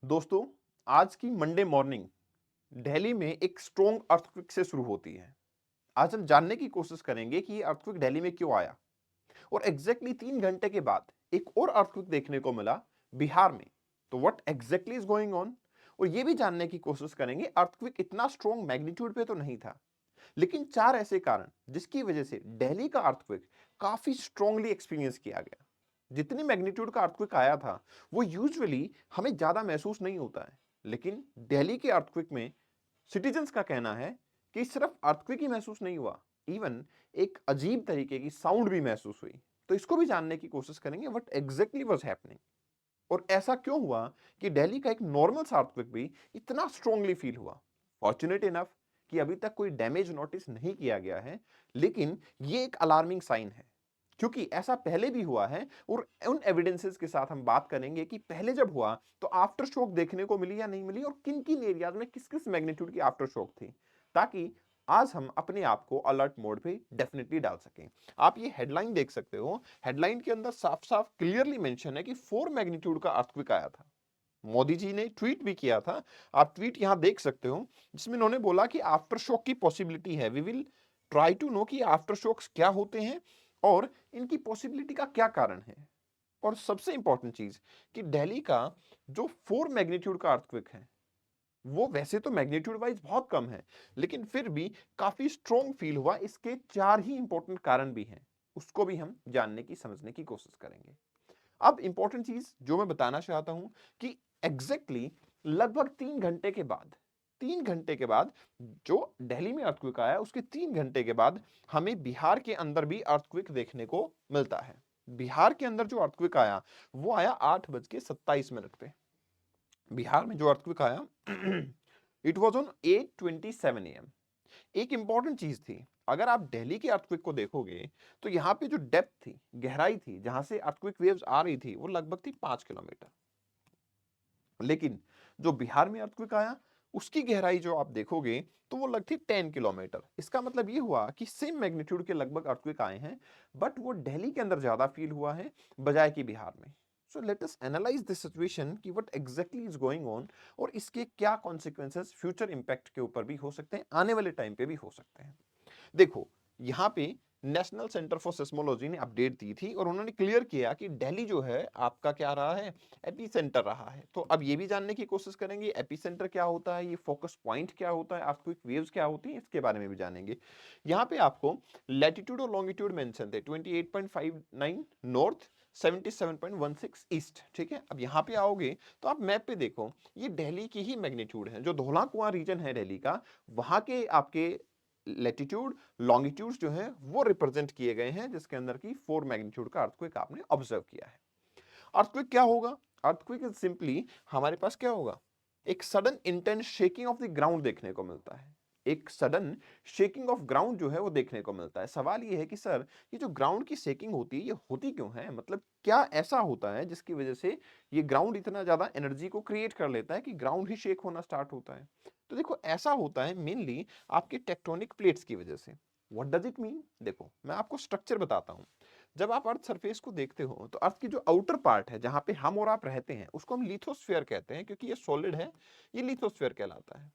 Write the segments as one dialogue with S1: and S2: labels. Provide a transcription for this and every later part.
S1: दोस्तों, आज की मंडे मॉर्निंग दिल्ली में एक स्ट्रॉन्ग अर्थक्वेक से शुरू होती है। आज हम जानने की कोशिश करेंगे कि ये अर्थक्वेक दिल्ली में क्यों आया और एग्जैक्टली 3 घंटे के बाद एक और अर्थक्वेक देखने को मिला बिहार में। तो what exactly is going on, और ये भी जानने की कोशिश करेंगे अर्थक्वेक इतना स्ट्रॉन्ग मैग्नीट्यूड पे तो नहीं था, लेकिन चार ऐसे कारण जिसकी वजह से दिल्ली का अर्थक्वेक काफी स्ट्रांगली एक्सपीरियंस किया गया। जितनी मैग्नीट्यूड का अर्थक्वेक आया था वो यूजुअली हमें ज्यादा महसूस नहीं होता है, लेकिन दिल्ली के अर्थक्वेक में सिटीजन्स का कहना है कि सिर्फ अर्थक्वेक ही महसूस नहीं हुआ, इवन एक अजीब तरीके की साउंड भी महसूस हुई। तो इसको भी जानने की कोशिश करेंगे व्हाट एग्जैक्टली वाज हैपनिंग और ऐसा क्यों हुआ कि दिल्ली का एक नॉर्मल सा अर्थक्वेक भी इतना स्ट्रांगली फील हुआ। फॉर्चुनेट इनफ कि अभी तक कोई डैमेज नोटिस नहीं किया गया है, लेकिन ये एक अलार्मिंग साइन है क्योंकि ऐसा पहले भी हुआ है। और उन एविडेंसेस के साथ हम बात करेंगे कि पहले जब हुआ तो आफ्टर शॉक देखने को मिली या नहीं मिली और किन किन एरियाज में किस किस मैग्नीट्यूड की आफ्टर शॉक थी, ताकि आज हम अपने आप को अलर्ट मोड पे डेफिनेटली डाल सकें। आप ये हेडलाइन देख सकते हो, हेडलाइन के अंदर साफ साफ क्लियरली मेंशन है कि 4 मैग्नीट्यूड का अर्थक्वेक आया था। मोदी जी ने ट्वीट भी किया था, आप ट्वीट यहां देख सकते हो, जिसमें उन्होंने बोला कि आफ्टर शॉक की पॉसिबिलिटी है, we will try to know कि आफ्टर शॉक्स क्या होते हैं और इनकी पॉसिबिलिटी का क्या कारण है। और सबसे इंपॉर्टेंट चीज कि दिल्ली का जो 4 मैग्नीट्यूड का अर्थक्वेक है वो वैसे तो मैग्नीट्यूड वाइज बहुत कम है, लेकिन फिर भी काफी स्ट्रॉन्ग फील हुआ। इसके चार ही इंपॉर्टेंट कारण भी हैं, उसको भी हम जानने की समझने की कोशिश करेंगे। अब इंपॉर्टेंट चीज जो मैं बताना चाहता हूं कि एग्जैक्टली लगभग 3 घंटे के बाद, 3 घंटे के बाद जो दिल्ली में अर्थक्वेक आया उसके 3 घंटे के बाद हमें बिहार के अंदर भी अर्थक्वेक देखने को मिलता है। बिहार के अंदर जो अर्थक्वेक आया वो आया 8:27 पे। बिहार में जो अर्थक्वेक आया इट वॉज ऑन 8:27 AM। एक इंपॉर्टेंट चीज थी, अगर आप दिल्ली के अर्थक्वेक को देखोगे तो यहाँ पे जो डेप्थ थी, गहराई थी जहां से अर्थक्वेक वेव्स आ रही थी वो लगभग थी 5 किलोमीटर। लेकिन जो बिहार में अर्थक्वेक आया उसकी गहराई जो आप देखोगे तो वो लगती 10 किलोमीटर। इसका मतलब ये हुआ कि सेम मैग्नीट्यूड के लगभग अर्थक्वेक आए हैं, बट वो दिल्ली के अंदर ज्यादा फील हुआ है बजाय कि बिहार में। So let us analyse this situation कि what exactly is going on और इसके क्या कॉन्सिक्वेंसेस फ्यूचर इंपैक्ट के ऊपर भी हो सकते हैं, आने वाले टाइम पे भी हो सकते हैं। देखो, यहां पे नेशनल सेंटर फॉर सिस्मोलॉजी ने अपडेट दी थी और उन्होंने क्लियर किया कि दिल्ली जो है आपका क्या रहा है, एपी सेंटर रहा है। तो अब ये भी जानने की कोशिश करेंगे एपी सेंटर क्या होता है, ये फोकस पॉइंट क्या होता है, अर्थक्वेक वेव्स क्या होती हैं, इसके बारे में भी जानेंगे। यहाँ पे आपको लैटिट्यूड और लॉन्गिट्यूड मेंशन थे, 28.59 नॉर्थ, 77.16 ईस्ट। ठीक है, अब यहाँ पे आओगे तो आप मैप पे देखो, ये दिल्ली की ही मैग्नीट्यूड है। जो धौला कुआं रीजन है दिल्ली का, वहां के आपके लैटिट्यूड लॉन्गिट्यूड जो है वो रिप्रेजेंट किए गए हैं, जिसके अंदर की 4 मैग्नीट्यूड का अर्थक्वेक आपने ऑब्जर्व किया है। अर्थक्वेक क्या होगा? अर्थक्वेक इज सिंपली, हमारे पास क्या होगा, एक sudden intense shaking of the ground देखने को मिलता है। एक सडन शेकिंग ऑफ ग्राउंड जो है वो देखने को मिलता है। सवाल ये है कि सर ये जो ग्राउंड की शेकिंग होती है ये होती क्यों है, मतलब क्या ऐसा होता है जिसकी वजह से ये ग्राउंड इतना ज्यादा एनर्जी को क्रिएट कर लेता है कि ग्राउंड ही शेक होना स्टार्ट होता है। तो देखो, ऐसा होता है मेनली आपके टेक्टोनिक प्लेट्स की वजह से। What does it mean? देखो, मैं आपको स्ट्रक्चर बताता हूं। जब आप अर्थ सरफेस को देखते हो तो अर्थ की जो आउटर पार्ट है जहां पे हम और आप रहते हैं उसको हम लिथोस्फीयर कहते हैं, क्योंकि ये सॉलिड है, ये लिथोस्फीयर कहलाता है।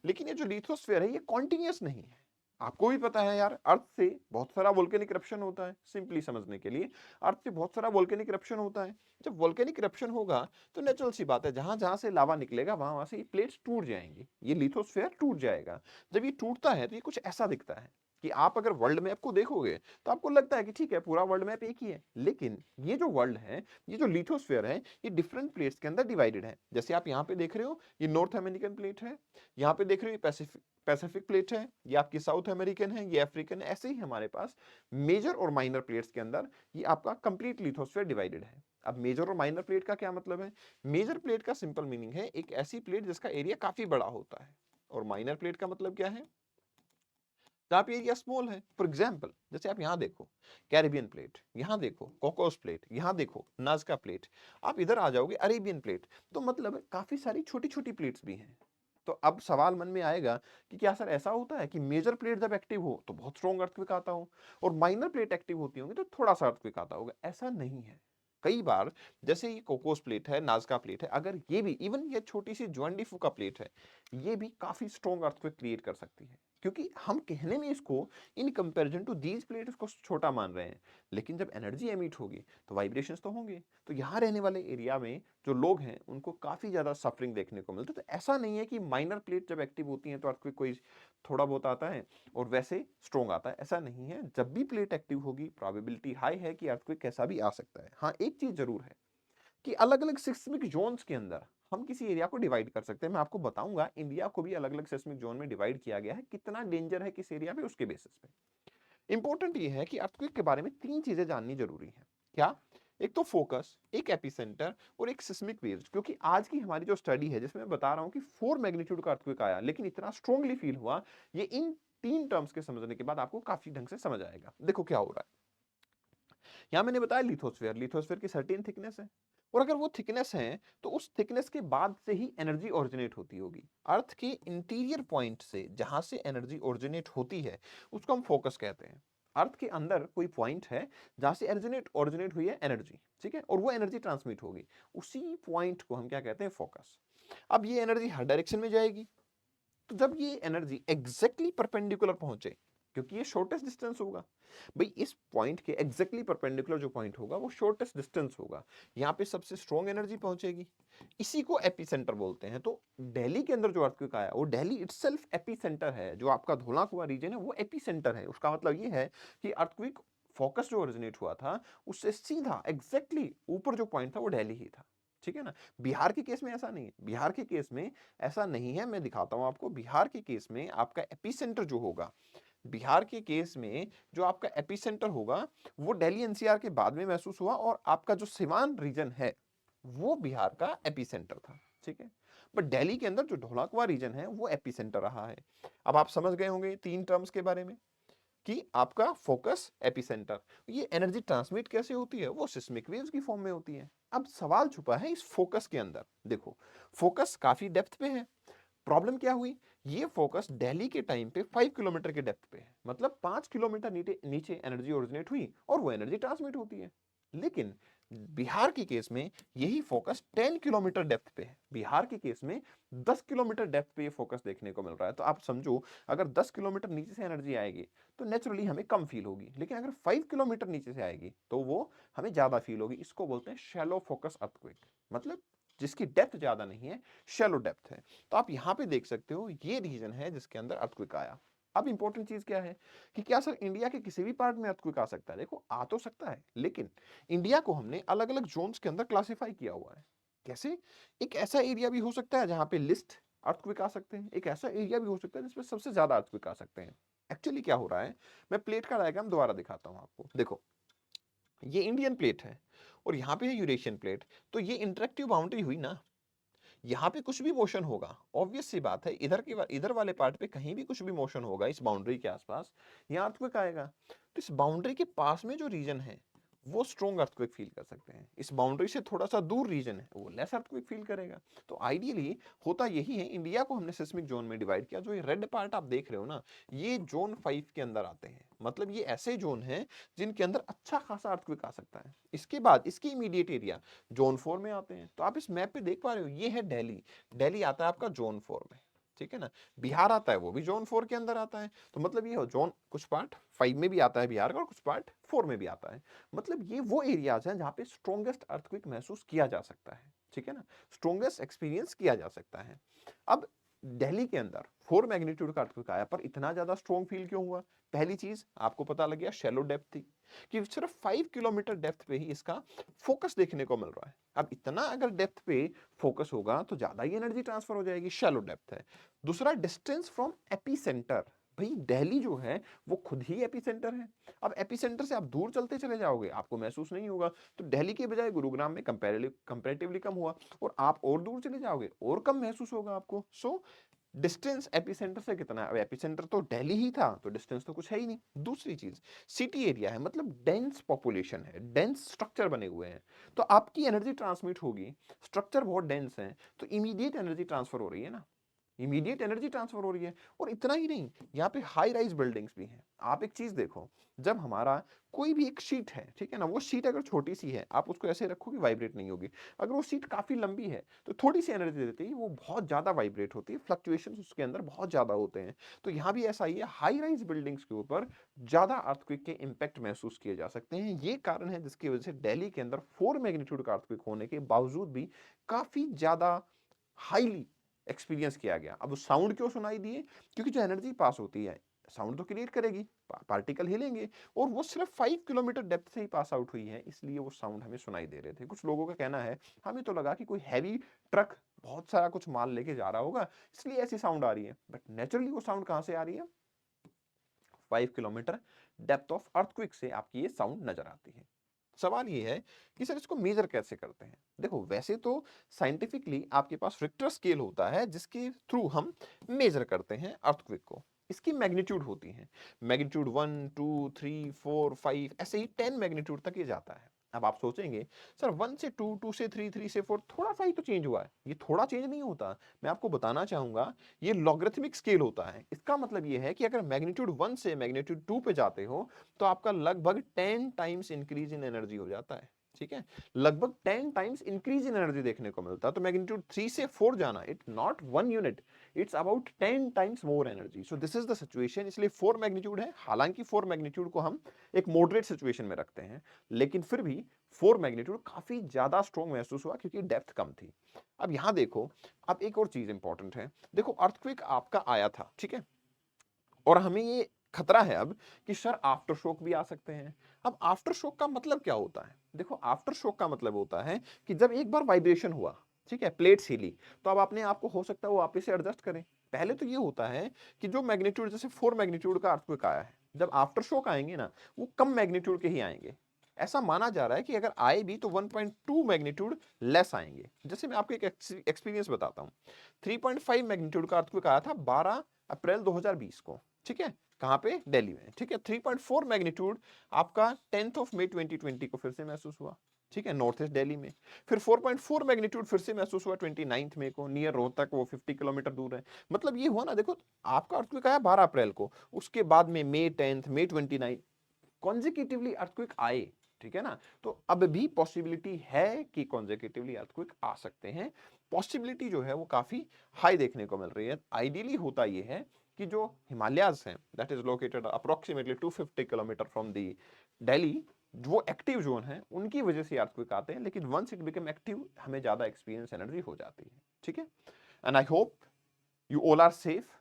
S1: लेकिन ये जो लिथोस्फीयर है ये कॉन्टिन्यूअस नहीं है। आपको भी पता है यार, अर्थ से बहुत सारा वोल्केनिक इरप्शन होता है। सिंपली समझने के लिए, अर्थ से बहुत सारा वोल्केनिक इरप्शन होता है। जब वोल्केनिक इरप्शन होगा तो नेचुरल सी बात है, जहां जहां से लावा निकलेगा वहां वहां से ये प्लेट्स टूट जाएंगी, ये लिथोस्फीयर टूट जाएगा। जब ये टूटता है तो ये कुछ ऐसा दिखता है कि आप अगर वर्ल्ड मैप को देखोगे तो आपको लगता है कि ठीक है पूरा वर्ल्ड मैप एक ही है, लेकिन ये जो वर्ल्ड है, ये जो लिथोस्फीयर है, ये डिफरेंट प्लेट्स के अंदर डिवाइडेड है। जैसे आप यहाँ पे देख रहे हो, ये नॉर्थ अमेरिकन प्लेट है, यहाँ पे देख रहे हो पैसिफिक पैसिफिक प्लेट है, ये आपकी साउथ अमेरिकन है, ये अफ्रीकन है। ऐसे ही हमारे पास मेजर और माइनर प्लेट्स के अंदर ये आपका कंप्लीट लिथोस्फीयर डिवाइडेड है। अब मेजर और माइनर प्लेट का क्या मतलब है? मेजर प्लेट का सिंपल मीनिंग है एक ऐसी प्लेट जिसका एरिया काफी बड़ा होता है, और माइनर प्लेट का मतलब क्या है? जहां पे एरिया स्मॉल है। फॉर एग्जाम्पल, जैसे आप यहाँ देखो कैरिबियन प्लेट, यहाँ देखो कॉकॉस प्लेट, यहाँ देखो नाजका प्लेट, आप इधर आ जाओगे अरेबियन प्लेट, तो मतलब काफी सारी छोटी छोटी प्लेट्स भी हैं। तो अब सवाल मन में आएगा कि क्या सर ऐसा होता है कि मेजर प्लेट जब एक्टिव हो तो बहुत स्ट्रॉन्ग अर्थक्वेक आता हो और माइनर प्लेट एक्टिव होती होंगी तो थोड़ा सा अर्थक्वेक आता होगा? ऐसा नहीं है। कई बार जैसे ये कोकोस प्लेट है, नाज़का प्लेट है, अगर ये भी इवन ये छोटी-सी जुआन डी फूका प्लेट है, ये भी काफ़ी स्ट्रॉन्ग अर्थक्वेक क्रिएट कर सकती है। क्योंकि हम कहने में इसको in comparison to these plate इसको छोटा मान रहे हैं, लेकिन जब एनर्जी एमिट होगी, तो वाइब्रेशंस तो होंगे। तो यहाँ रहने वाले एरिया में जो लोग हैं, उनको काफ़ी ज़्यादा सफरिंग देखने को मिलती है। तो ऐसा नहीं है कि माइनर प्लेट जब एक्टिव होती हैं, तो अर्थक्वेक कोई थोड़ा बहुत आता है और वैसे स्ट्रॉन्ग आता है, ऐसा नहीं है। जब भी प्लेट एक्टिव होगी, प्रोबेबिलिटी हाई है कि अर्थक्वेक कैसा भी आ सकता है। हाँ, एक चीज़ ज़रूर है कि अलग-अलग सिस्मिक ज़ोन्स के अंदर हम किसी एरिया को डिवाइड कर सकते हैं। मैं आपको बताऊँगा इंडिया को भी अलग-अलग सिस्मिक ज़ोन में डिवाइड किया गया है, कितना डेंजर है किस एरिया पे उसके बेसिस पे। इंपॉर्टेंट ये है कि अर्थक्वेक के बारे में 3 चीज़ें जाननी ज़रूरी है। क्या? एक तो फोकस, एक एपिसेंटर और एक सिस्मिक वेव्स, क्योंकि आज की हमारी जो स्टडी है जिसमें मैं बता रहा हूँ कि 4 मैग्नीट्यूड का अर्थक्वेक आया, लेकिन इतना स्ट्रांगली फील हुआ, ये इन 3 टर्म्स के समझने के बाद आपको काफ़ी ढंग से समझ आएगा। देखो क्या हो रहा है। यहाँ मैंने बताया लिथोस्फीयर, लिथोस्फीयर की सर्टेन थिकनेस है और अगर वो थिकनेस है तो उस थिकनेस के बाद से ही एनर्जी ओरिजिनेट होती होगी। अर्थ के इंटीरियर पॉइंट से जहां से एनर्जी ओरिजिनेट होती है उसको हम फोकस कहते हैं। अर्थ के अंदर कोई पॉइंट है जहां से ओरिजिनेट ओरिजिनेट हुई है एनर्जी, ठीक है, और वो एनर्जी ट्रांसमिट होगी, उसी पॉइंट को हम क्या कहते हैं, फोकस। अब ये एनर्जी हर डायरेक्शन में जाएगी, तो जब ये एनर्जी एग्जैक्टली परपेंडिकुलर पहुंचे, क्योंकि ये शॉर्टेस्ट डिस्टेंस होगा भाई, इस पॉइंट के एग्जैक्टली परपेंडिकुलर जो पॉइंट होगा वो शॉर्टेस्ट डिस्टेंस होगा, यहाँ पे सबसे स्ट्रॉन्ग एनर्जी पहुंचेगी, इसी को एपीसेंटर बोलते हैं। तो दिल्ली के अंदर जो अर्थक्वेक आया वो दिल्ली इटसेल्फ एपीसेंटर है। जो आपका धौला कुआं रीजन है वो एपीसेंटर है। उसका मतलब ये है कि अर्थक्वेक फोकस जो ओरिजिनेट हुआ था उससे सीधा एग्जैक्टली ऊपर जो पॉइंट था वो दिल्ली ही था, ठीक है ना। बिहार के केस में ऐसा नहीं है, बिहार के केस में ऐसा नहीं है। मैं दिखाता हूं आपको, बिहार के केस में आपका एपीसेंटर जो होगा, बिहार के केस में जो आपका एपिसेंटर होगा वो दिल्ली एनसीआर के बाद में महसूस हुआ और आपका जो सिवान रीजन है वो बिहार का एपिसेंटर था, ठीक है। बट दिल्ली के अंदर जो ढोलाकुआ रीजन है वो एपिसेंटर रहा है। अब आप समझ गए होंगे 3 टर्म्स के बारे में कि आपका फोकस, एपिसेंटर, ये एनर्जी ट्रांसमिट कैसे होती है, वो सिस्मिक वेव्स की फॉर्म में होती है। अब सवाल छुपा है इस फोकस के अंदर। देखो, फोकस काफी डेप्थ पे है। प्रॉब्लम क्या हुई, ये फोकस दिल्ली के टाइम पे 5 किलोमीटर के डेप्थ पे है, मतलब 5 किलोमीटर नीचे नीचे एनर्जी ओरिजिनेट हुई और वो एनर्जी ट्रांसमिट होती है। लेकिन बिहार के केस में यही फोकस 10 किलोमीटर डेप्थ पे है। बिहार के केस में 10 किलोमीटर डेप्थ पे ये फोकस देखने को मिल रहा है। तो आप समझो, अगर 10 किलोमीटर नीचे से एनर्जी आएगी तो नेचुरली हमें कम फील होगी, लेकिन अगर 5 किलोमीटर नीचे से आएगी तो वो हमें ज्यादा फील होगी। इसको बोलते हैं शैलो फोकस अर्थक्वेक, मतलब जिसकी डेप्थ ज्यादा नहीं है, शैलो डेप्थ है। तो आप यहां पे देख सकते हो ये रीजन है जिसके अंदर अर्थक्वेक आया। अब इंपॉर्टेंट चीज क्या है कि क्या सर इंडिया के किसी भी पार्ट में अर्थक्वेक आ सकता है? देखो, आ तो सकता है, लेकिन इंडिया को हमने अलग अलग जोन्स के अंदर क्लासिफाई किया हुआ है। कैसे? एक ऐसा एरिया भी हो सकता है जहां पे लिस्ट अर्थक्वेक आ सकते हैं, एक ऐसा एरिया भी हो सकता है जिसमें सबसे ज्यादा अर्थक्वेक आ सकते हैं। एक्चुअली क्या हो रहा है, मैं प्लेट का डायग्राम दोबारा दिखाता हूं आपको। देखो, ये इंडियन प्लेट है और यहाँ पे है यूरेशियन प्लेट। तो ये इंटरेक्टिव बाउंड्री हुई ना, यहाँ पे कुछ भी मोशन होगा, ऑब्वियस सी बात है, इधर वाले पार्ट पे कहीं भी कुछ भी मोशन होगा इस बाउंड्री के आसपास, यहाँ अर्थक्वेक आएगा। तो इस बाउंड्री के पास में जो रीजन है वो स्ट्रॉन्ग अर्थक्वेक फील कर सकते हैं, इस बाउंड्री से थोड़ा सा दूर रीजन है वो लेस अर्थक्वेक फील करेगा। तो आइडियली होता यही है, इंडिया को हमने सिस्मिक जोन में डिवाइड किया। जो ये रेड पार्ट आप देख रहे हो ना, ये जोन 5 के अंदर आते हैं, मतलब ये ऐसे जोन हैं जिनके अंदर अच्छा खासा अर्थक्वेक आ सकता है। इसके बाद इसके इमीडिएट एरिया जोन 4 में आते हैं। तो आप इस मैप पे देख पा रहे हो, ये है दिल्ली, दिल्ली आता है आपका जोन 4 में, ठीक है ना। बिहार आता है, वो भी जोन 4 के अंदर आता है। तो मतलब ये हो, जोन कुछ पार्ट 5 में भी आता है बिहार का और कुछ पार्ट 4 में भी आता है। मतलब ये वो एरियाज हैं जहां पे स्ट्रॉन्गेस्ट अर्थक्वेक महसूस किया जा सकता है, ठीक है ना, स्ट्रॉन्गेस्ट एक्सपीरियंस किया जा सकता है। अब दिल्ली के अंदर 4 मैग्नीट्यूड का अर्थक्वेक आया, पर इतना ज्यादा स्ट्रॉन्ग फील क्यों हुआ? पहली चीज आपको पता लग गया, शैलो डेप्थ थी, कि सिर्फ 5 किलोमीटर डेप्थ पे ही इसका फोकस देखने को मिल रहा है। अब इतना अगर डेप्थ पे फोकस होगा तो ज्यादा ही एनर्जी ट्रांसफर हो जाएगी, शैलो डेप्थ है। दूसरा, डिस्टेंस फ्रॉम एपीसेंटर, भाई दिल्ली जो है वो खुद ही एपीसेंटर है। अब एपीसेंटर से आप दूर चलते चले जाओगे, आपको महसूस नहीं होगा। तो दिल्ली के बजाय गुरुग्राम में कंपैरेटिवली कम हुआ, और आप और दूर चले जाओगे और कम महसूस होगा आपको। सो डिस्टेंस एपिसेंटर से कितना है? अब एपिसेंटर तो दिल्ली ही था, तो डिस्टेंस तो कुछ है ही नहीं। दूसरी चीज, सिटी एरिया है, मतलब डेंस पॉपुलेशन है, डेंस स्ट्रक्चर बने हुए हैं, तो आपकी एनर्जी ट्रांसमिट होगी, स्ट्रक्चर बहुत डेंस है, तो इमीडिएट एनर्जी ट्रांसफर हो रही है ना। इमीडिएट एनर्जी ट्रांसफर हो रही है। और इतना ही नहीं, यहाँ पे हाई राइज बिल्डिंग्स भी हैं। आप एक चीज देखो, जब हमारा कोई भी एक शीट है, ठीक है ना, वो शीट अगर छोटी सी है, आप उसको ऐसे रखोगे वाइब्रेट नहीं होगी। अगर वो शीट काफी लंबी है तो थोड़ी सी एनर्जी देती है, वो बहुत ज्यादा वाइब्रेट होती है, फ्लक्चुएशंस उसके अंदर बहुत ज्यादा होते हैं। तो यहाँ भी ऐसा ही है, हाई राइज बिल्डिंग्स के ऊपर ज्यादा अर्थक्वेक के इंपैक्ट महसूस किए जा सकते हैं। ये कारण है जिसकी वजह से दिल्ली के अंदर 4 मैग्नीट्यूड का अर्थक्वेक होने के बावजूद भी काफी ज्यादा हाईली एक्सपीरियंस किया गया। अब साउंड क्यों सुनाई दिए? क्योंकि जो एनर्जी पास होती है, साउंड तो क्रिएट करेगी, पार्टिकल हिलेंगे, और वो सिर्फ 5 किलोमीटर डेप्थ से ही पास आउट हुई है, इसलिए वो साउंड हमें सुनाई दे रहे थे। कुछ लोगों का कहना है हमें तो लगा कि कोई हैवी ट्रक बहुत सारा कुछ माल लेके जा रहा होगा, इसलिए ऐसी साउंड आ रही है। बट नेचुरली वो साउंड कहां से आ रही है? 5 किलोमीटर डेप्थ ऑफ अर्थक्वेक से आपकी ये साउंड नजर आती है। सवाल ये है कि सर इसको मेजर कैसे करते हैं? देखो, वैसे तो साइंटिफिकली आपके पास रिक्टर स्केल होता है जिसके थ्रू हम मेजर करते हैं अर्थक्वेक को। इसकी मैग्नीट्यूड होती है, मैग्नीट्यूड 1 2 3 4 5 ऐसे ही 10 मैग्नीट्यूड तक ये जाता है। अब आप सोचेंगे सर 1 से 2, 2 से 3, 3 से 4 थोड़ा सा ही तो चेंज हुआ है। ये थोड़ा चेंज नहीं होता, मैं आपको बताना चाहूंगा ये लॉगरिथमिक स्केल होता है। इसका मतलब ये है कि अगर मैग्नीट्यूड 1 से मैग्नीट्यूड 2 पे जाते हो तो आपका लगभग 10 टाइम्स इंक्रीज इन एनर्जी हो जाता है। ठीक है, लगभग 10 टाइम्स इंक्रीज इन एनर्जी देखने को मिलता है। तो मैग्नीट्यूड 3 से 4 जाना, it not 1 unit, it's about 10 times more energy. So this is the situation. इसलिए 4 मैग्नीट्यूड है, हालांकि 4 मैग्नीट्यूड को हम एक मॉडरेट सिचुएशन में रखते हैं, लेकिन फिर भी 4 मैग्नीट्यूड काफी ज्यादा स्ट्रॉन्ग महसूस हुआ क्योंकि डेप्थ कम थी। अब यहां देखो, अब एक और चीज इंपॉर्टेंट है। देखो, अर्थक्वेक आपका आया था, ठीक है, और हमें ये खतरा है अब कि सर आफ्टर शॉक भी आ सकते हैं। अब आफ्टर शॉक का मतलब क्या होता है? देखो, आफ्टर शॉक का मतलब होता है कि जब एक बार वाइब्रेशन हुआ, ठीक है, प्लेट्स हिली, तो अब अपने आप को हो सकता है वो वापस से एडजस्ट करें। पहले तो ये होता है कि जो मैग्नीट्यूड, जैसे 4 मैग्नीट्यूड का अर्थक्वेक आया है, जब आफ्टर शॉक आएंगे ना, वो कम मैग्नीट्यूड के ही आएंगे। ऐसा माना जा रहा है कि अगर आए भी तो 1.2 मैग्नीट्यूड लेस आएंगे। जैसे मैं आपको एक एक्सपीरियंस बताता हूँ। 3.5 मैग्नीट्यूड का अर्थक्वेक आया था 12 अप्रैल 2020 को, ठीक है, कहां पे? दिल्ली में, ठीक है। 3.4 मैग्नीट्यूड आपका 10th ऑफ मई 2020 को फिर से महसूस हुआ, ठीक है, नॉर्थ ईस्ट दिल्ली में। फिर 4.4 मैग्नीट्यूड फिर से महसूस हुआ 29th मई को, नियर रोहतक, वो 50 किलोमीटर दूर है। मतलब ये हुआ ना, देखो, आपका अर्थक्वेक आया 12 अप्रैल को, उसके बाद में मई 10th, मई 29 कॉन्जिक्यूटिवली अर्थक्वेक आए, ठीक है ना। तो अब भी पॉसिबिलिटी है कि कॉन्जिक्यूटिवली अर्थक्वेक आ सकते हैं। पॉसिबिलिटी जो है वो काफी हाई देखने को मिल रही है। आइडियली होता ये है कि जो हिमालयाज हैं, that is located approximately 250 kilometre from the Delhi, वो एक्टिव जोन है, उनकी वजह से अर्थक्वेक आते हैं। लेकिन वंस इट बिकम एक्टिव, हमें ज्यादा एक्सपीरियंस एनर्जी हो जाती है, ठीक है। And I hope you all are safe.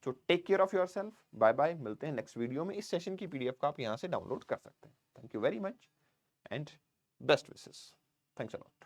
S1: So take care of your self. Bye bye, मिलते हैं नेक्स्ट वीडियो में। इस सेशन की पीडीएफ को आप यहां से डाउनलोड कर सकते हैं। Thank you very much and best wishes. Thanks a lot.